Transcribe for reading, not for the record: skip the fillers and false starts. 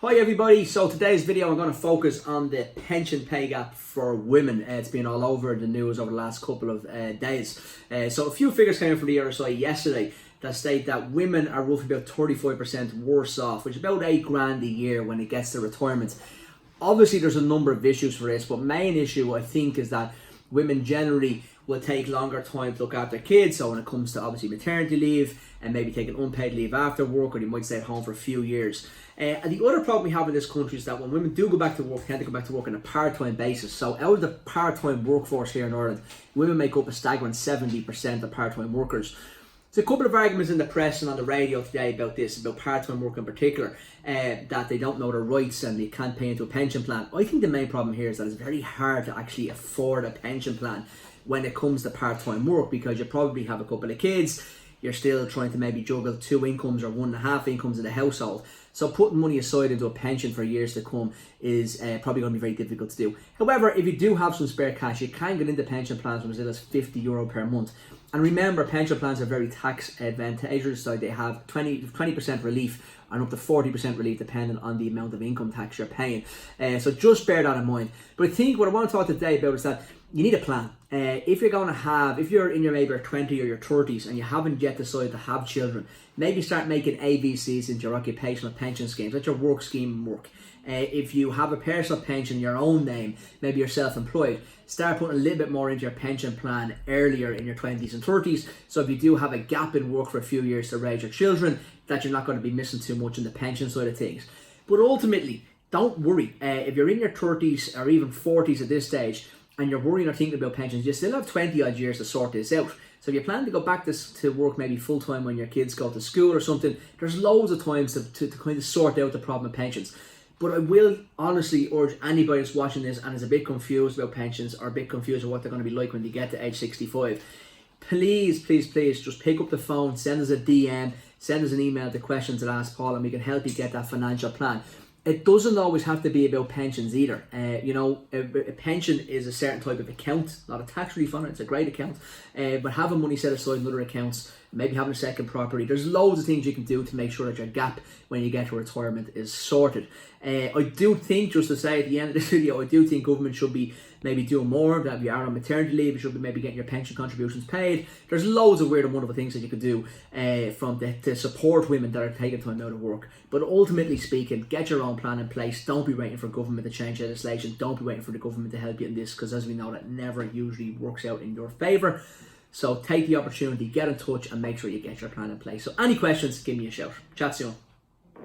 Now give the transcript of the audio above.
Hi everybody, so today's video I'm going to focus on the pension pay gap for women. It's been all over the news over the last couple of days. So a few figures came in from the RSI yesterday that state that women are roughly about 35% worse off, which is about $8,000 a year when it gets to retirement. Obviously there's a number of issues for this, but main issue I think is that women generally will take longer time to look after kids. So when it comes to obviously maternity leave and maybe taking unpaid leave after work, or they might stay at home for a few years. And the other problem we have in this country is that when women do go back to work, they tend to go back to work on a part-time basis. So out of the part-time workforce here in Ireland, women make up a staggering 70% of part-time workers. There's a couple of arguments in the press and on the radio today about this, about part-time work in particular, that they don't know their rights and they can't pay into a pension plan. I think the main problem here is that it's very hard to actually afford a pension plan when it comes to part-time work, because you probably have a couple of kids, you're still trying to maybe juggle two incomes or 1.5 incomes in the household. So putting money aside into a pension for years to come is probably going to be very difficult to do. However, if you do have some spare cash, you can get into pension plans from as little as €50 per month. And remember, pension plans are very tax advantageous, so they have 20% relief and up to 40% relief depending on the amount of income tax you're paying. So just bear that in mind. But I think what I want to talk today about is that you need a plan. If you're in your maybe your 20s or your 30s and you haven't yet decided to have children, maybe start making ABCs into your occupational pension schemes. Let your work scheme work. If you have a personal pension in your own name, maybe you're self-employed, start putting a little bit more into your pension plan earlier in your 20s and 30s. So if you do have a gap in work for a few years to raise your children, that you're not going to be missing too much in the pension side of things. But ultimately, don't worry. If you're in your 30s or even 40s at this stage, and you're worrying or thinking about pensions, you still have 20 odd years to sort this out. So if you plan to go back to work maybe full time when your kids go to school or something, there's loads of times to kind of sort out the problem of pensions. But I will honestly urge anybody that's watching this and is a bit confused about pensions or a bit confused about what they're going to be like when they get to age 65, please just pick up the phone, send us a DM, send us an email to questions at Ask Paul, and we can help you get that financial plan. It doesn't always have to be about pensions either. A pension is a certain type of account, not a tax relief on it, it's a great account. But having money set aside in other accounts, maybe having a second property, there's loads of things you can do to make sure that your gap when you get to retirement is sorted. I do think, just to say at the end of this video, I do think government should be maybe doing more. That if you are on maternity leave, you should be maybe getting your pension contributions paid. There's loads of weird and wonderful things that you could do to support women that are taking time out of work. But ultimately speaking, get your own plan in place. Don't be waiting for government to change legislation. Don't be waiting for the government to help you in this, because as we know, that never usually works out in your favour. So take the opportunity, get in touch, and make sure you get your plan in place. So any questions, give me a shout. Chat soon.